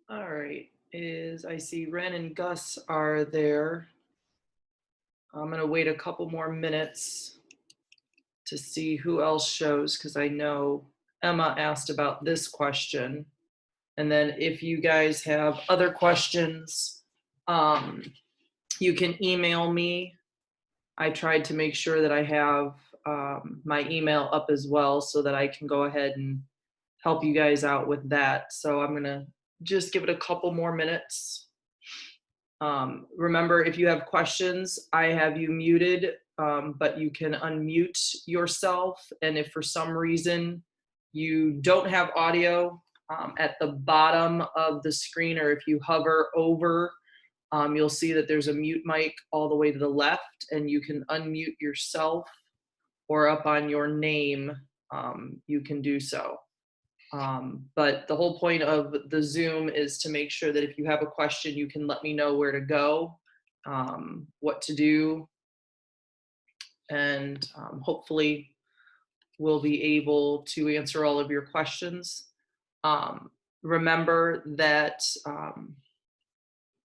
All right, I see Ren and Gus are there. I'm gonna wait a couple more minutes to see who else shows because I know Emma asked about this question. And then if you guys have other questions, um, you can email me. I tried to make sure that I have my email up as well so that I can go ahead and help you guys out with that. So I'm gonna just give it a couple more minutes. Remember, if you have questions, I have you muted, but you can unmute yourself. And if for some reason you don't have audio, at the bottom of the screen, or if you hover over, you'll see that there's a mute mic all the way to the left, and you can unmute yourself, or up on your name, you can do so. But the whole point of the Zoom is to make sure that if you have a question, you can let me know where to go, what to do, and hopefully we'll be able to answer all of your questions. Remember that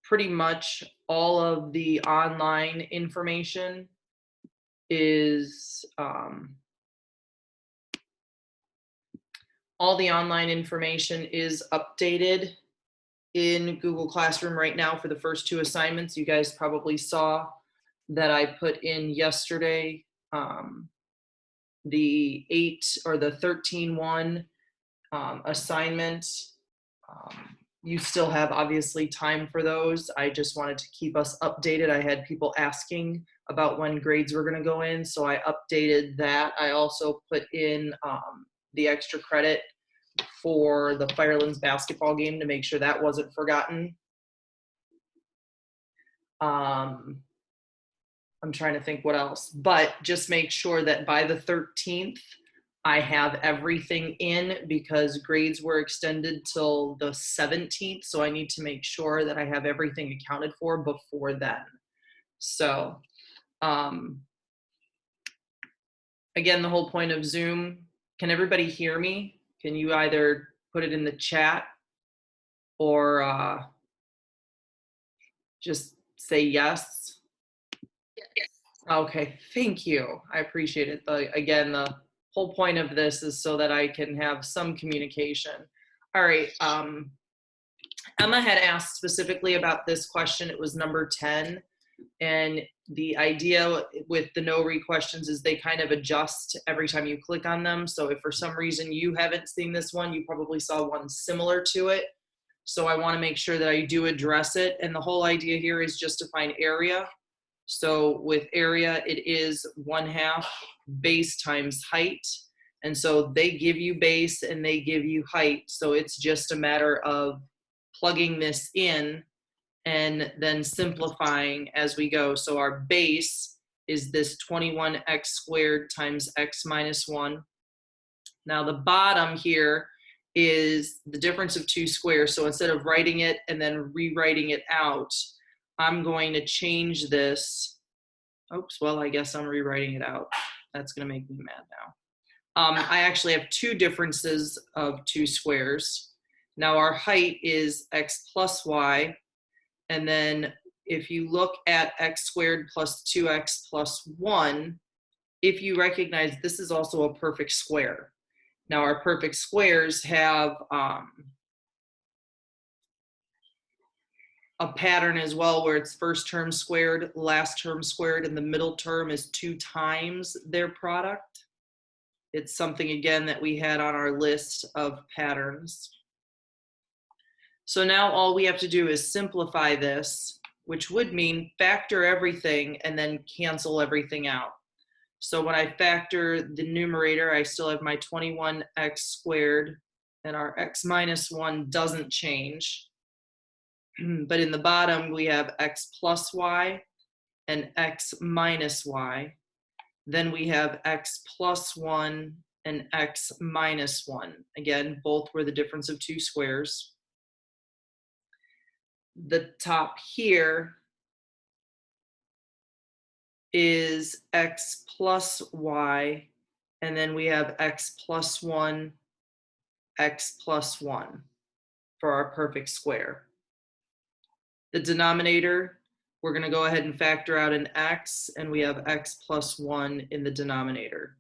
pretty much all of the online information is updated in Google Classroom right now for the first two assignments. You guys probably saw that I put in yesterday the 8 or the 13-1 assignment. You still have obviously time for those. I just wanted to keep us updated. I had people asking about when grades were going to go in, so I updated that. I also put in the extra credit for the Firelands basketball game to make sure that wasn't forgotten. I'm trying to think what else, but just make sure that by the 13th, I have everything in, because grades were extended till the 17th. So I need to make sure that I have everything accounted for before then. So, again, the whole point of Zoom, can everybody hear me? Can you either put it in the chat or just say yes? Okay, thank you. I appreciate it. Again, the whole point of this is so that I can have some communication. All right. Emma had asked specifically about this question. It was number 10. And the idea with the knowre questions is they kind of adjust every time you click on them. So if for some reason you haven't seen this one, you probably saw one similar to it. So I want to make sure that I do address it. And the whole idea here is just to find area. So with area, it is 1/2 base times height. And so they give you base and they give you height. So it's just a matter of plugging this in and then simplifying as we go. So our base is this 21x squared times x minus 1. Now the bottom here is the difference of two squares. So instead of writing it and then rewriting it out, I'm going to change this. Oops, well, I guess I'm rewriting it out. That's going to make me mad now. I actually have two differences of two squares. Now our height is x plus y. And then if you look at x squared plus 2x plus 1, if you recognize this is also a perfect square. Now our perfect squares have a pattern as well where it's first term squared, last term squared, and the middle term is 2 times their product. It's something, again, that we had on our list of patterns. So now all we have to do is simplify this, which would mean factor everything and then cancel everything out. So when I factor the numerator, I still have my 21x squared, and our x minus 1 doesn't change. But in the bottom, we have x plus y and x minus y. Then we have x plus 1 and x minus 1. Again, both were the difference of two squares. The top here is x plus y, and then we have x plus 1, x plus 1. for our perfect square. The denominator, we're going to go ahead and factor out an x, and we have x plus 1 in the denominator.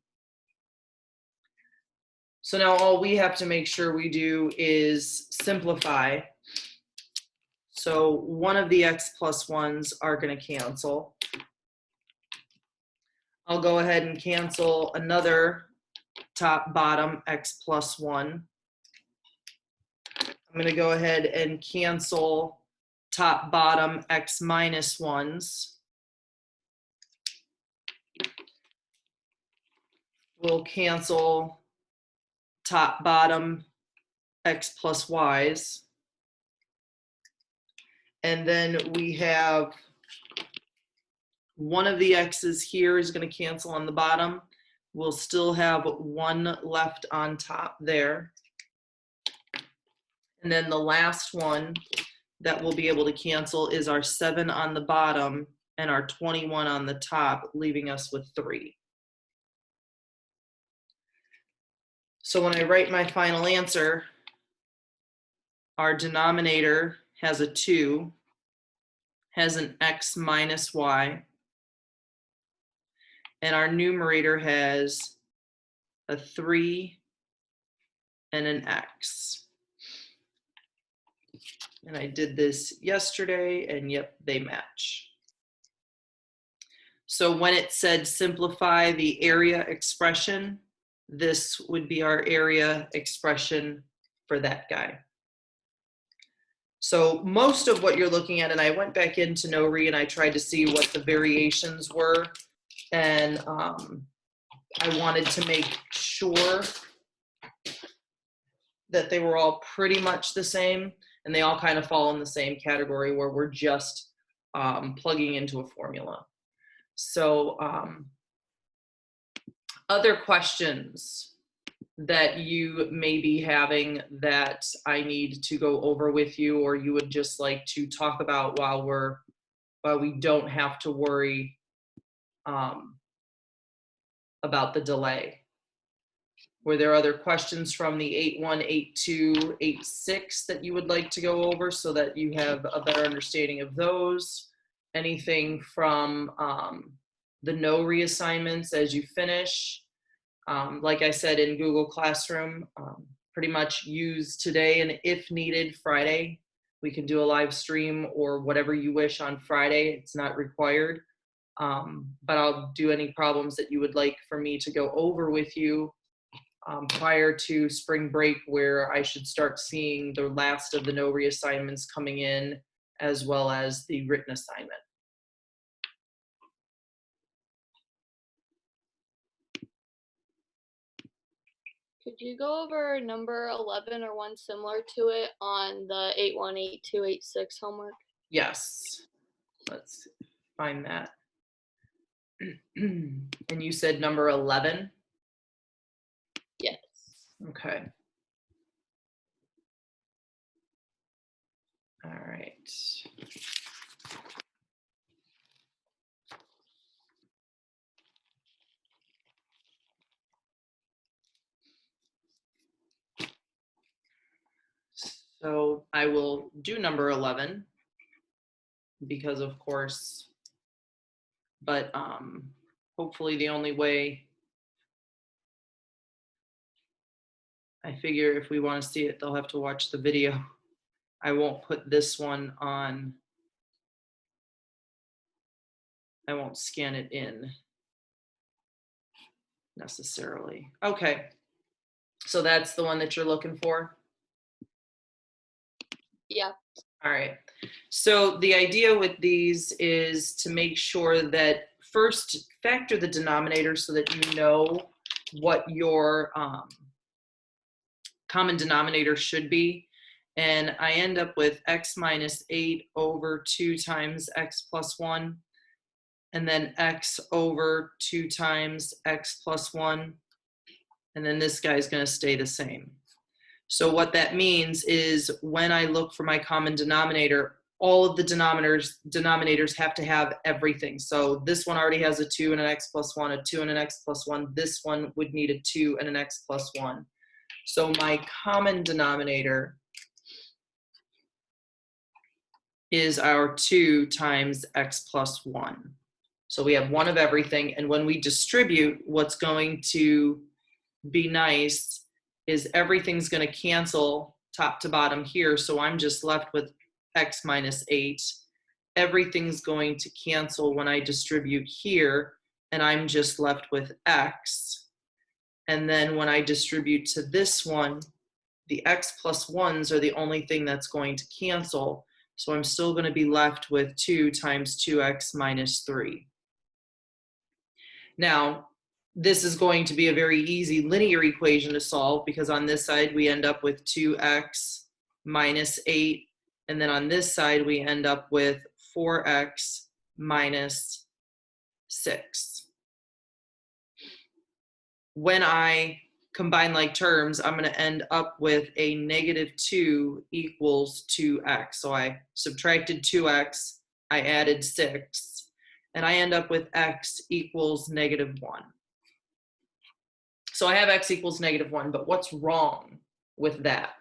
So now all we have to make sure we do is simplify. So one of the x plus 1s are going to cancel. I'll go ahead and cancel another top bottom x plus 1. I'm going to go ahead and cancel top bottom x minus 1s. We'll cancel top bottom x plus y's. And then we have one of the x's here is going to cancel on the bottom. We'll still have 1 left on top there. And then the last one that we'll be able to cancel is our 7 on the bottom and our 21 on the top, leaving us with 3. So when I write my final answer, our denominator has a 2, has an x minus y, and our numerator has a 3 and an x. And I did this yesterday, and yep, they match. So when it said simplify the area expression, this would be our area expression for that guy. So most of what you're looking at, and I went back into knowre and I tried to see what the variations were, and I wanted to make sure that they were all pretty much the same, and they all kind of fall in the same category where we're just plugging into a formula. So other questions that you may be having that I need to go over with you, or you would just like to talk about while we don't have to worry about the delay? Were there other questions from the 8.1, 8.2, 8.6 that you would like to go over so that you have a better understanding of those? Anything from the knowre assignments as you finish? Like I said, in Google Classroom, pretty much use today, and if needed, Friday. We can do a live stream or whatever you wish on Friday. It's not required. But I'll do any problems that you would like for me to go over with you prior to spring break, where I should start seeing the last of the knowre assignments coming in, as well as the written assignment. Could you go over number 11 or one similar to it on the 8.1, 8.2, 8.6 homework? Yes. Let's find that. And you said number 11? Yes. Okay. All right. So I will do number 11 because, of course, but hopefully the only way, I figure if we want to see it, they'll have to watch the video. I won't put this one on. I won't scan it in necessarily. Okay. So that's the one that you're looking for? Yeah. All right. So the idea with these is to make sure that first factor the denominator so that you know what your common denominator should be. And I end up with x minus 8 over 2 times x plus 1, and then x over 2 times x plus 1, and then this guy is going to stay the same. So what that means is when I look for my common denominator, all of the denominators have to have everything. So this one already has a 2 and an x plus 1, a 2 and an x plus 1. This one would need a 2 and an x plus 1. So my common denominator is our 2 times x plus 1. So we have one of everything, and when we distribute, what's going to be nice is everything's going to cancel top to bottom here, so I'm just left with x minus 8. Everything's going to cancel when I distribute here, and I'm just left with x. And then when I distribute to this one, the x plus 1s are the only thing that's going to cancel, so I'm still going to be left with 2 times 2x minus 3. Now, this is going to be a very easy linear equation to solve, because on this side we end up with 2x minus 8, and then on this side we end up with 4x minus 6. When I combine like terms, I'm going to end up with a -2 equals 2x. So I subtracted 2x, I added 6, and I end up with x equals -1. So I have x equals -1, but what's wrong with that?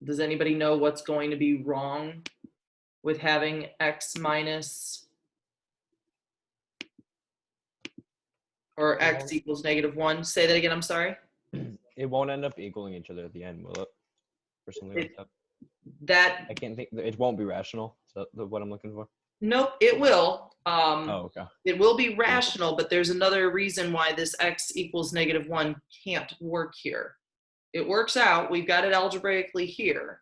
Does anybody know what's going to be wrong with having x minus or x equals -1? Say that again, I'm sorry. It won't end up equaling each other at the end, will it? Or something like that. That I can't think. It won't be rational. Is that what I'm looking for? Nope, it will. Oh, okay. It will be rational, but there's another reason why this x equals -1 can't work here. It works out. We've got it algebraically here.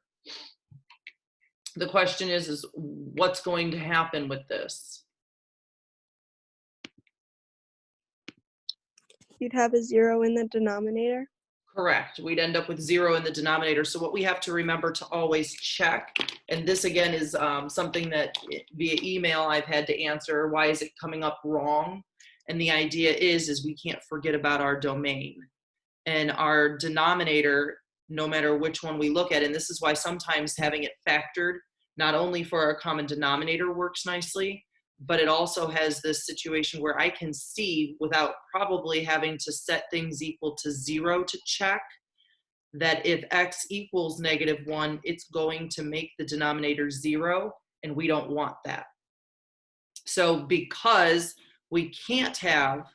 The question is what's going to happen with this? You'd have a 0 in the denominator. Correct. We'd end up with 0 in the denominator. So what we have to remember to always check, and this again is something that via email I've had to answer, why is it coming up wrong? And the idea is we can't forget about our domain. And our denominator, no matter which one we look at, and this is why sometimes having it factored, not only for our common denominator works nicely, but it also has this situation where I can see without probably having to set things equal to 0 to check that if x equals -1, it's going to make the denominator 0, and we don't want that. So because we can't have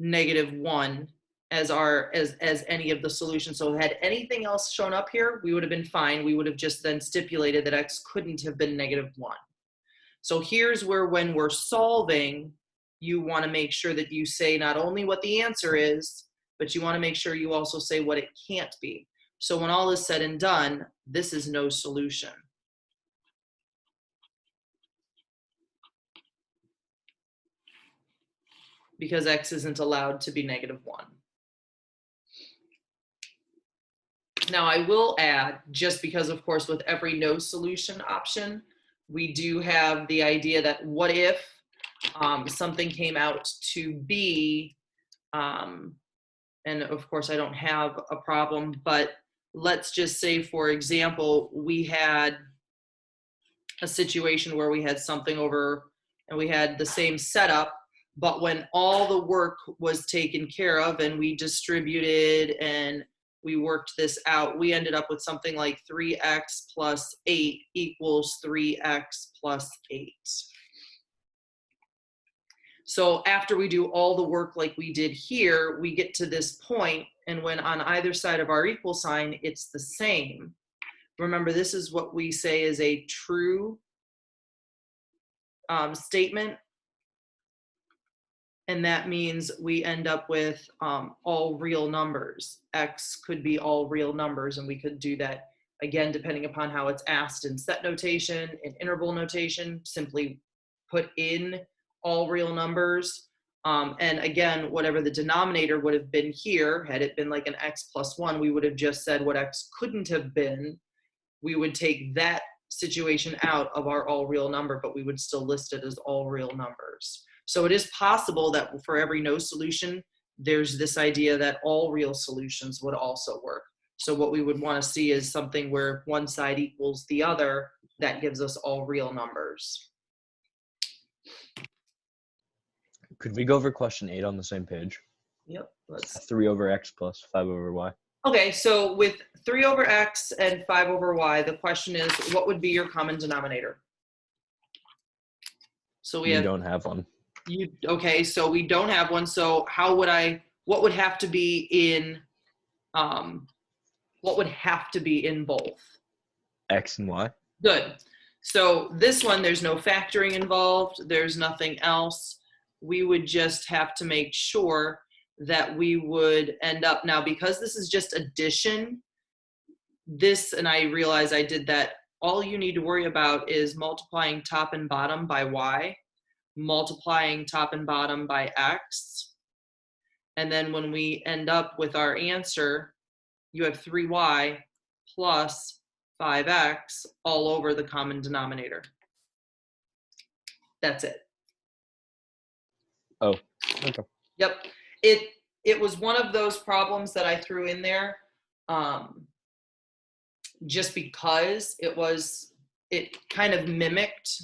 -1 as any of the solutions, so had anything else shown up here, we would have been fine. We would have just then stipulated that x couldn't have been -1. So here's where, when we're solving, you want to make sure that you say not only what the answer is, but you want to make sure you also say what it can't be. So when all is said and done, this is no solution. Because x isn't allowed to be -1. Now I will add, just because of course with every no solution option, we do have the idea that what if something came out to be, and of course I don't have a problem, but let's just say, for example, we had a situation where we had something over and we had the same setup, but when all the work was taken care of and we distributed and we worked this out, we ended up with something like 3x plus 8 equals 3x plus 8. So after we do all the work like we did here, we get to this point, and when on either side of our equal sign, it's the same. Remember, this is what we say is a true statement. And that means we end up with all real numbers. X could be all real numbers, and we could do that again depending upon how it's asked in set notation, in interval notation, simply put in all real numbers. And again, whatever the denominator would have been here, had it been like an x plus 1, we would have just said what x couldn't have been. We would take that situation out of our all real number, but we would still list it as all real numbers. So it is possible that for every no solution, there's this idea that all real solutions would also work. So what we would want to see is something where one side equals the other. That gives us all real numbers. Could we go over question 8 on the same page? Yep. Let's 3 over x plus 5 over y. Okay, so with 3 over x and 5 over y, the question is, what would be your common denominator? So we We have, don't have one. okay, so we don't have one, so what would have to be in, what would have to be in both? X and Y. Good. So this one, there's no factoring involved. There's nothing else. We would just have to make sure that we would end up, now because this is just addition, this, and I realize I did that, all you need to worry about is multiplying top and bottom by y, multiplying top and bottom by x, and then when we end up with our answer, you have 3y plus 5x all over the common denominator. That's it. Oh, okay. Yep. It was one of those problems that I threw in there just because it kind of mimicked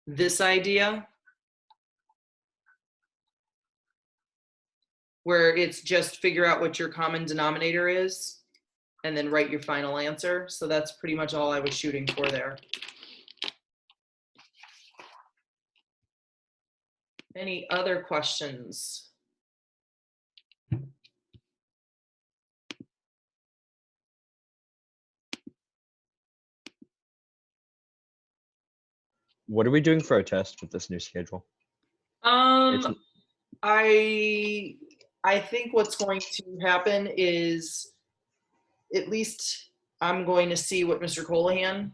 this idea where it's just figure out what your common denominator is and then write your final answer. So that's pretty much all I was shooting for there. Any other questions? What are we doing for our test with this new schedule? I think what's going to happen is, at least I'm going to see what Mr. Colahan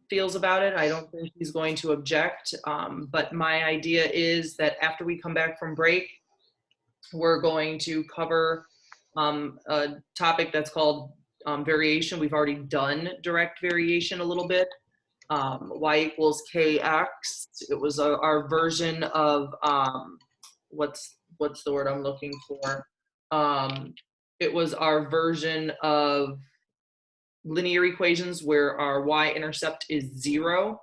feels about it. I don't think he's going to object, but my idea is that after we come back from break, we're going to cover a topic that's called variation. We've already done direct variation a little bit. Y equals kx. It was our version of what's the word I'm looking for? It was our version of linear equations where our y-intercept is 0.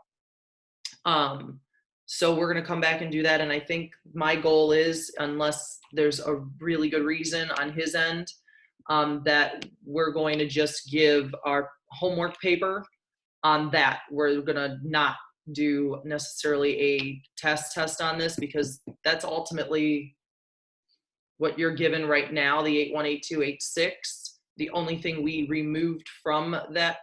So we're going to come back and do that, and I think my goal is, unless there's a really good reason on his end, that we're going to just give our homework paper on that. We're gonna not do necessarily a test on this, because that's ultimately what you're given right now, the 81, 82, 86. The only thing we removed from that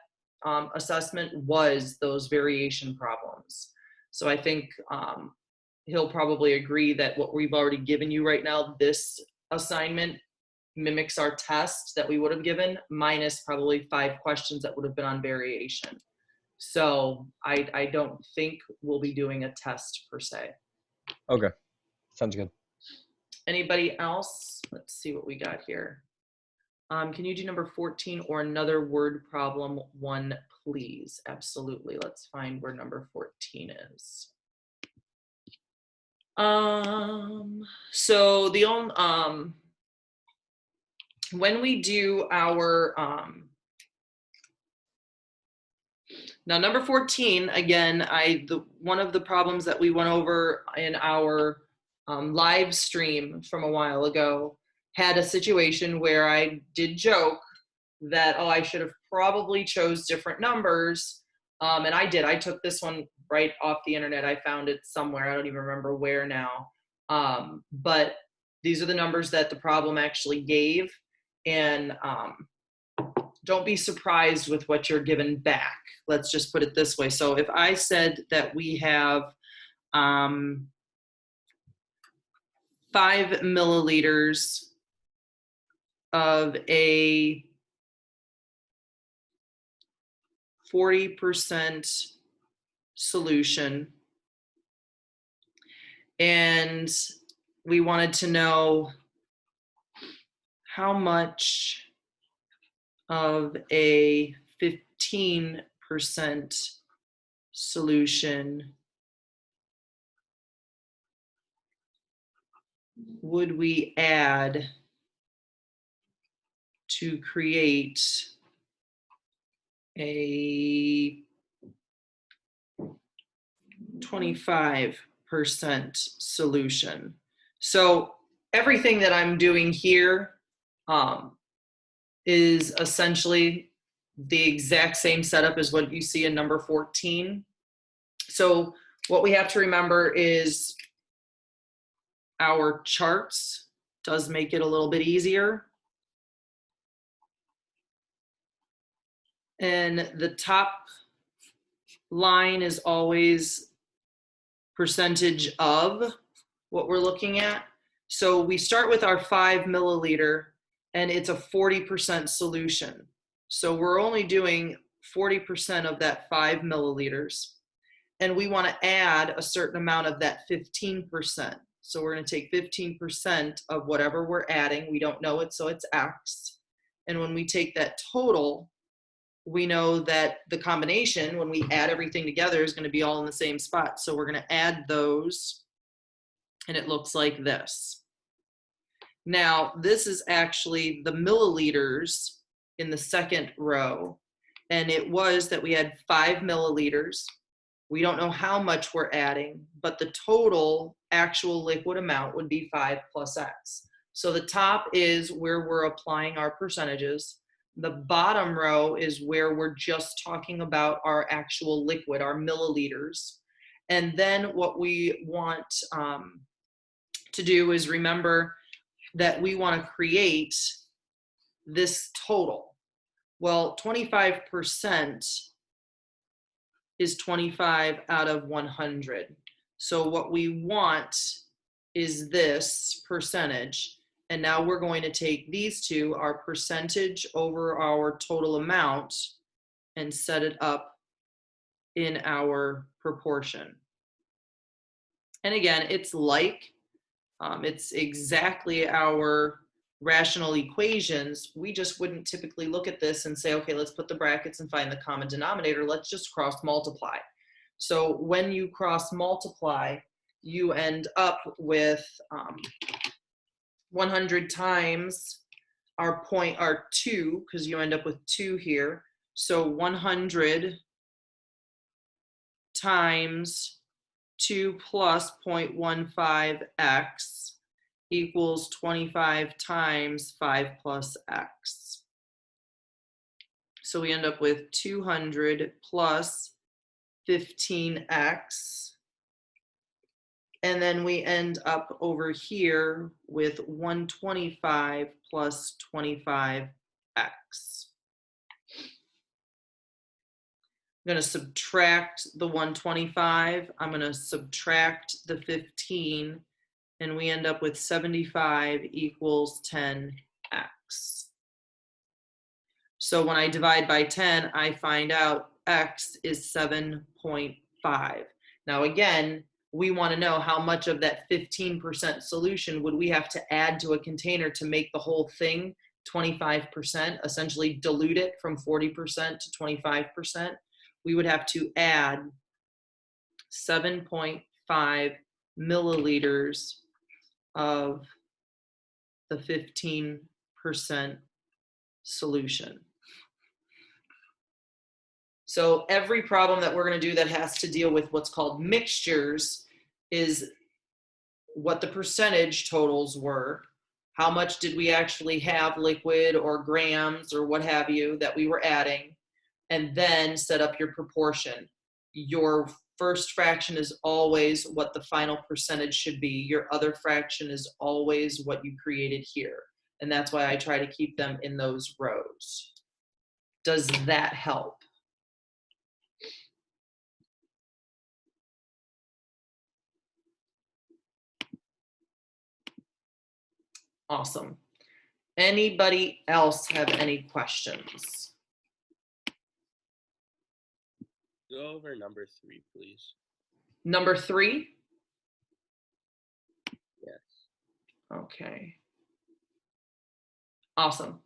assessment was those variation problems. So I think he'll probably agree that what we've already given you right now, this assignment, mimics our test that we would have given, minus probably 5 questions that would have been on variation. So I don't think we'll be doing a test per se. Okay, sounds good. Anybody else? Let's see what we got here. Can you do number 14 or another word problem 1, please? Absolutely. Let's find where number 14 is. So the only when we do our now, number 14, again, one of the problems that we went over in our live stream from a while ago had a situation where I did joke that, oh, I should have probably chose different numbers. And I did. I took this one right off the internet. I found it somewhere. I don't even remember where now. But these are the numbers that the problem actually gave. And don't be surprised with what you're given back. Let's just put it this way. So if I said that we have 5 milliliters of a 40% solution, and we wanted to know how much of a 15% solution would we add to create a 25% solution. So everything that I'm doing here is essentially the exact same setup as what you see in number 14. So what we have to remember is our charts does make it a little bit easier. And the top line is always percentage of what we're looking at. So we start with our 5 milliliter and it's a 40% solution. So we're only doing 40% of that 5 milliliters. And we want to add a certain amount of that 15%. So we're going to take 15% of whatever we're adding. We don't know it, so it's X. And when we take that total, we know that the combination, when we add everything together, is going to be all in the same spot. So we're going to add those, and it looks like this. Now, this is actually the milliliters in the second row, and it was that we had 5 milliliters. We don't know how much we're adding, but the total actual liquid amount would be 5 plus X. So the top is where we're applying our percentages. The bottom row is where we're just talking about our actual liquid, our milliliters. And then what we want to do is remember that we want to create this total. Well, 25% is 25 out of 100. So what we want is this percentage. And now we're going to take these two, our percentage over our total amount, and set it up in our proportion. And again, it's exactly our rational equations. We just wouldn't typically look at this and say, okay, let's put the brackets and find the common denominator. Let's just cross multiply. So when you cross multiply, you end up with 100 times our 2, because you end up with 2 here. So 100 times 2 plus 0.15x equals 25 times 5 plus x. So we end up with 200 plus 15x. And then we end up over here with 125 plus 25x. I'm going to subtract the 125. I'm going to subtract the 15. And we end up with 75 equals 10x. So when I divide by 10, I find out x is 7.5. Now again, we want to know how much of that 15% solution would we have to add to a container to make the whole thing 25%, essentially dilute it from 40% to 25%. We would have to add 7.5 milliliters of the 15% solution. So every problem that we're going to do that has to deal with what's called mixtures is what the percentage totals were, how much did we actually have liquid or grams or what have you that we were adding, and then set up your proportion. Your first fraction is always what the final percentage should be. Your other fraction is always what you created here. And that's why I try to keep them in those rows. Does that help? Awesome. Anybody else have any questions? Go over number 3, please. Number 3? Yes. Okay. Awesome.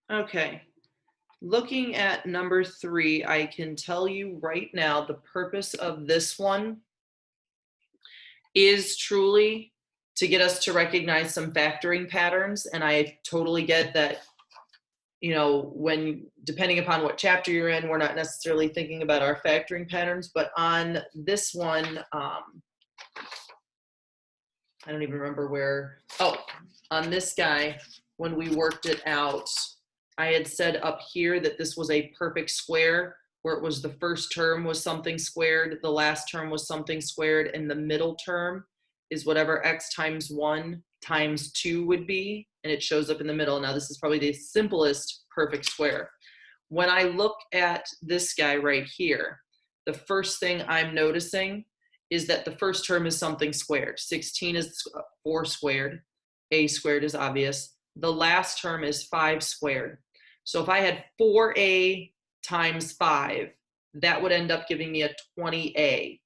Okay. looking at number 3, I can tell you right now, the purpose of this one is truly to get us to recognize some factoring patterns. And I totally get that, you know, when depending upon what chapter you're in, we're not necessarily thinking about our factoring patterns, but on this one, I don't even remember where, oh, on this guy, when we worked it out, I had said up here that this was a perfect square, where it was the first term was something squared, the last term was something squared, and the middle term is whatever x times 1 times 2 would be, and it shows up in the middle. Now this is probably the simplest perfect square. When I look at this guy right here, the first thing I'm noticing is that the first term is something squared. 16 is 4 squared. A squared is obvious. The last term is 5 squared. So if I had 4a times 5, that would end up giving me a 20a.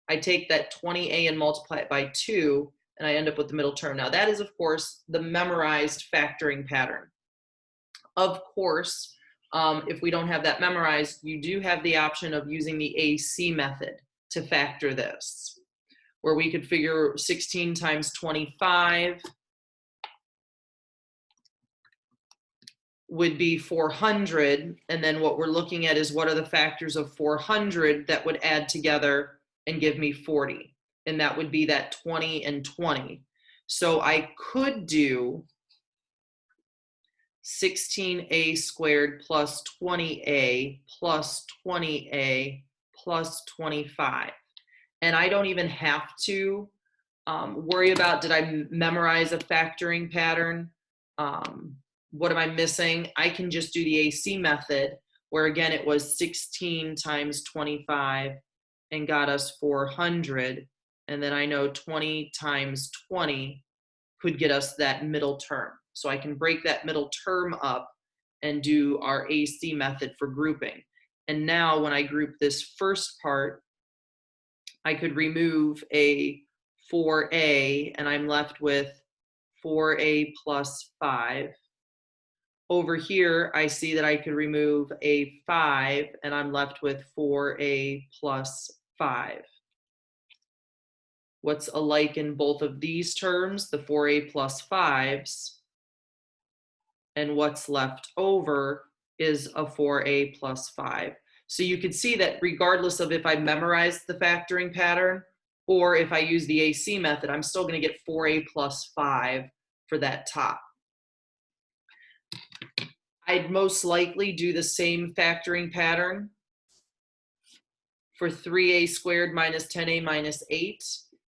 I take that 20a and multiply it by 2, and I end up with the middle term. Now that is, of course, the memorized factoring pattern. Of course, if we don't have that memorized, you do have the option of using the AC method to factor this, where we could figure 16 times 25 would be 400, and then what we're looking at is what are the factors of 400 that would add together and give me 40, and that would be that 20 and 20. So I could do 16a squared plus 20a plus 20a plus 25. And I don't even have to worry about, did I memorize a factoring pattern? What am I missing? I can just do the AC method, where again, it was 16 times 25 and got us 400. And then I know 20 times 20 could get us that middle term. So I can break that middle term up and do our AC method for grouping. And now when I group this first part, I could remove a 4a, and I'm left with 4a plus 5. Over here, I see that I could remove a 5, and I'm left with 4a plus 5. What's alike in both of these terms? The 4a plus 5s. And what's left over is a 4a plus 5. So you can see that regardless of if I memorize the factoring pattern or if I use the AC method, I'm still going to get 4a plus 5 for that top. I'd most likely do the same factoring pattern for 3a squared minus 10a minus 8.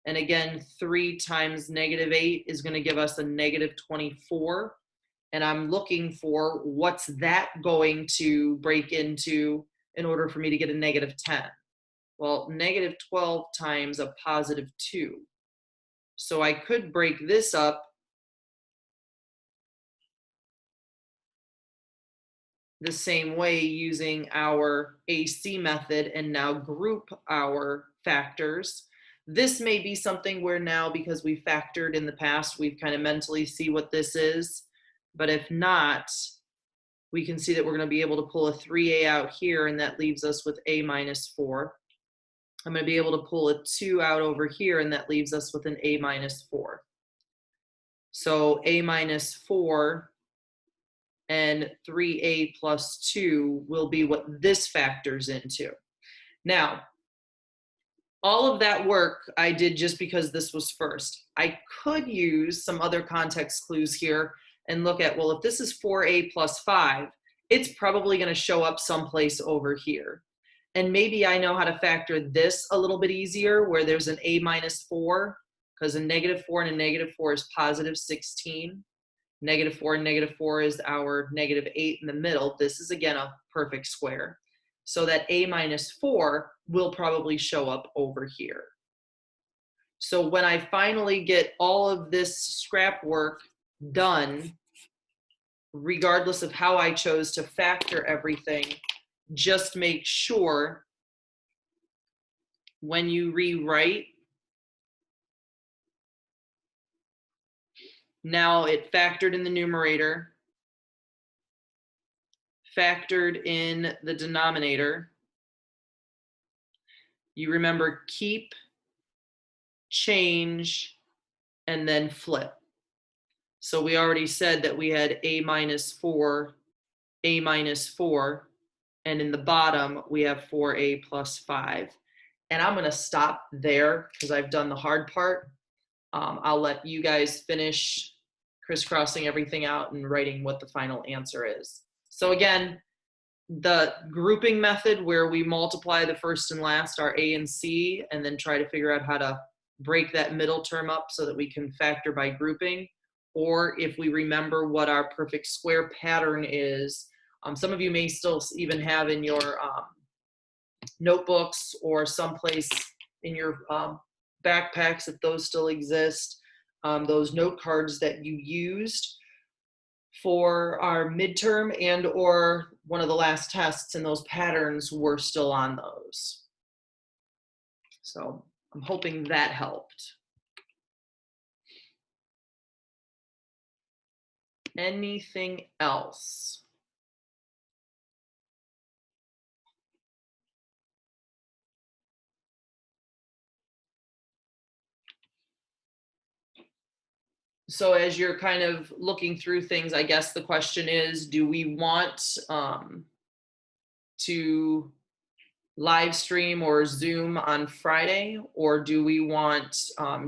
And again, 3 times negative 8 is going to give us a negative 24. And I'm looking for what's that going to break into in order for me to get a negative 10. Well, negative 12 times a positive 2. So I could break this up the same way using our AC method and now group our factors. This may be something where now, because we factored in the past, we've kind of mentally see what this is. But if not, we can see that we're going to be able to pull a 3a out here, and that leaves us with a minus 4. I'm going to be able to pull a 2 out over here, and that leaves us with an a minus 4. So a minus 4 and 3a plus 2 will be what this factors into. Now, all of that work I did just because this was first. I could use some other context clues here and look at, well, if this is 4a plus 5, it's probably going to show up someplace over here. And maybe I know how to factor this a little bit easier, where there's an a minus 4, because a negative 4 and a negative 4 is positive 16. Negative 4 and negative 4 is our negative 8 in the middle. This is, again, a perfect square. So that a minus 4 will probably show up over here. So when I finally get all of this scrap work done, regardless of how I chose to factor everything, just make sure when you rewrite, now it factored in the numerator, factored in the denominator, you remember keep, change, and then flip. So we already said that we had a minus 4, and in the bottom we have 4a plus 5. And I'm going to stop there because I've done the hard part. I'll let you guys finish crisscrossing everything out and writing what the final answer is. So again, the grouping method where we multiply the first and last are A and C, and then try to figure out how to break that middle term up so that we can factor by grouping. Or if we remember what our perfect square pattern is, some of you may still even have in your notebooks or someplace in your backpacks, if those still exist, those note cards that you used for our midterm and or one of the last tests, and those patterns were still on those. So I'm hoping that helped. Anything else? So as you're kind of looking through things, I guess the question is, do we want to live stream or Zoom on Friday, or do we want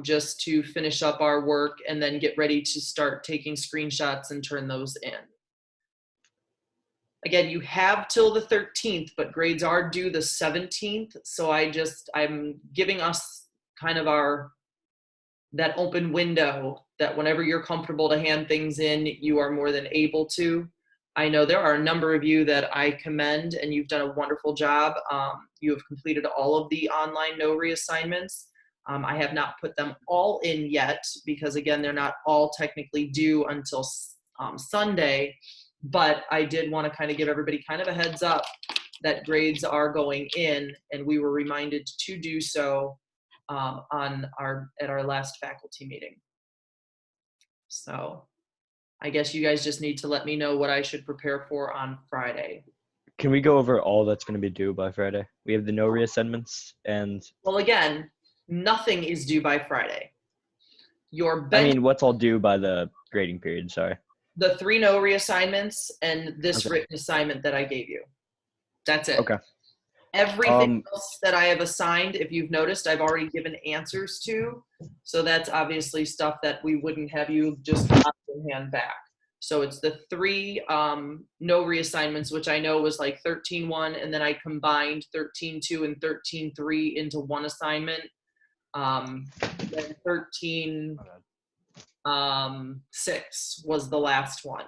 just to finish up our work and then get ready to start taking screenshots and turn those in? Again, you have till the 13th, but grades are due the 17th. So I'm giving us kind of that open window that whenever you're comfortable to hand things in, you are more than able to. I know there are a number of you that I commend, and you've done a wonderful job. You have completed all of the online knowre assignments. I have not put them all in yet because, again, they're not all technically due until Sunday, but I did want to kind of give everybody kind of a heads up that grades are going in, and we were reminded to do so at our last faculty meeting. So I guess you guys just need to let me know what I should prepare for on Friday. Can we go over all that's going to be due by Friday? We have the no reassignments and. Well, again, nothing is due by Friday. What's all due by the grading period? Sorry. The 3 no reassignments and this Okay. written assignment that I gave you. That's it. Okay. Everything else that I have assigned, if you've noticed, I've already given answers to. So that's obviously stuff that we wouldn't have you just hand back. So it's the 3 no reassignments, which I know was like 13-1, and then I combined 13-2 and 13-3 into one assignment. Then 13-6 was the last one.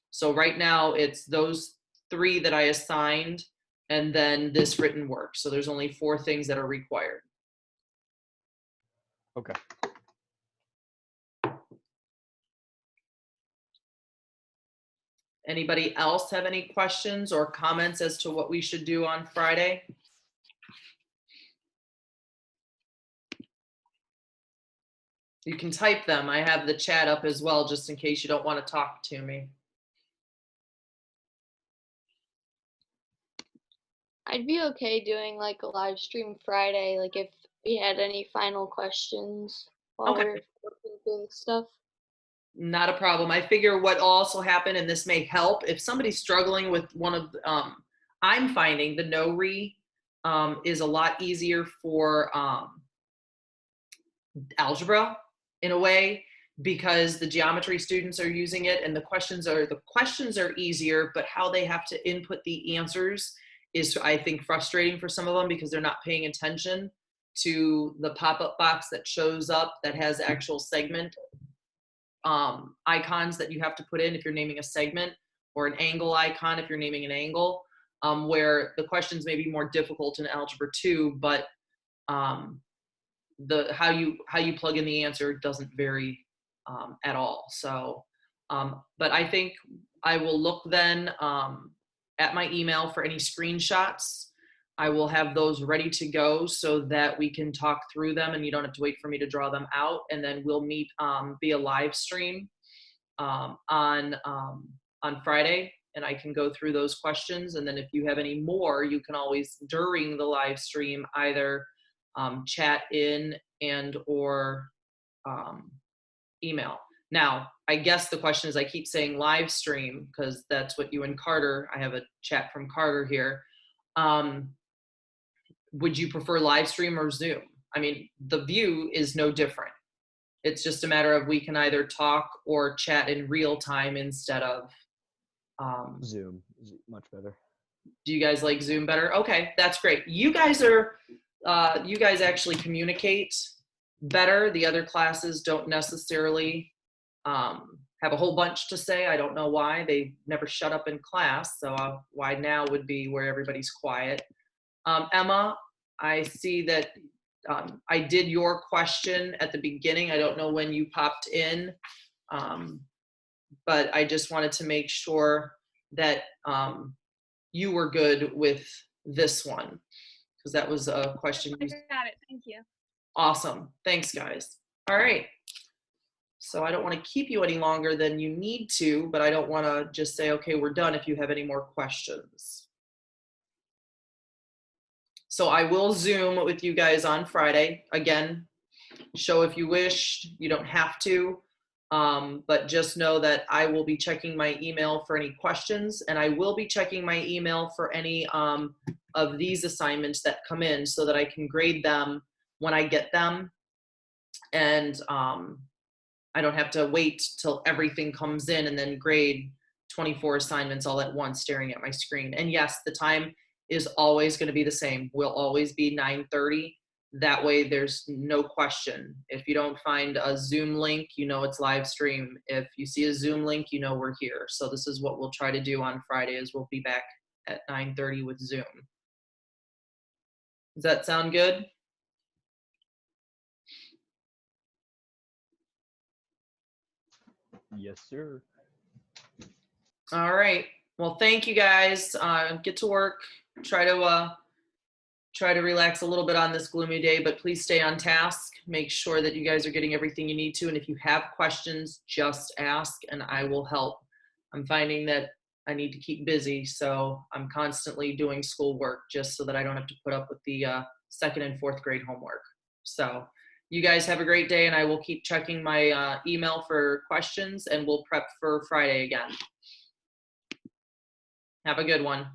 So right now it's those 3 that I assigned, and then this written work. So there's only 4 things that are required. Okay. Anybody else have any questions or comments as to what we should do on Friday? You can type them. I have the chat up as well, just in case you don't want to talk to me. I'd be okay doing like a live stream Friday, like if we had any final questions while Okay. we're working through stuff. Not a problem. I figure what also happened, and this may help, if somebody's struggling with one of, I'm finding the knowre is a lot easier for algebra in a way, because the geometry students are using it, and the questions are easier, but how they have to input the answers is, I think, frustrating for some of them because they're not paying attention to the pop-up box that shows up that has actual segment icons that you have to put in if you're naming a segment, or an angle icon if you're naming an angle, where the questions may be more difficult in Algebra 2, but how you plug in the answer doesn't vary at all. So, but I think I will look then at my email for any screenshots. I will have those ready to go so that we can talk through them and you don't have to wait for me to draw them out. And then we'll meet via live stream on Friday. and I can go through those questions. And then if you have any more, you can always, during the live stream, either chat in and or email. Now, I guess the question is, I keep saying live stream because that's what you and Carter, I have a chat from Carter here. Would you prefer live stream or Zoom? I mean, the view is no different. It's just a matter of we can either talk or chat in real time instead of Zoom is much better. do you guys like Zoom better? Okay, that's great. You guys actually communicate better. The other classes don't necessarily have a whole bunch to say. I don't know why. They never shut up in class. So why now would be where everybody's quiet. Emma, I see that I did your question at the beginning. I don't know when you popped in, but I just wanted to make sure that you were good with this one, because that was a question. I got it. Thank you. Awesome. Thanks, guys. All right. So I don't want to keep you any longer than you need to, but I don't want to just say, okay, we're done if you have any more questions. So I will Zoom with you guys on Friday. Again, show if you wish. You don't have to. But just know that I will be checking my email for any questions, and I will be checking my email for any of these assignments that come in so that I can grade them when I get them. And I don't have to wait till everything comes in and then grade 24 assignments all at once staring at my screen. And yes, the time is always going to be the same. Will always be 9:30. That way there's no question. If you don't find a Zoom link, you know it's live stream. If you see a Zoom link, you know we're here. So this is what we'll try to do on Friday, is we'll be back at 9:30 with Zoom. Does that sound good? Yes, sir. All right. Well, thank you guys. Get to work. Try to relax a little bit on this gloomy day, but please stay on task. Make sure that you guys are getting everything you need to. And if you have questions, just ask and I will help. I'm finding that I need to keep busy, so I'm constantly doing schoolwork just so that I don't have to put up with the 2nd and 4th grade homework. So you guys have a great day, and I will keep checking my email for questions, and we'll prep for Friday again. Have a good one.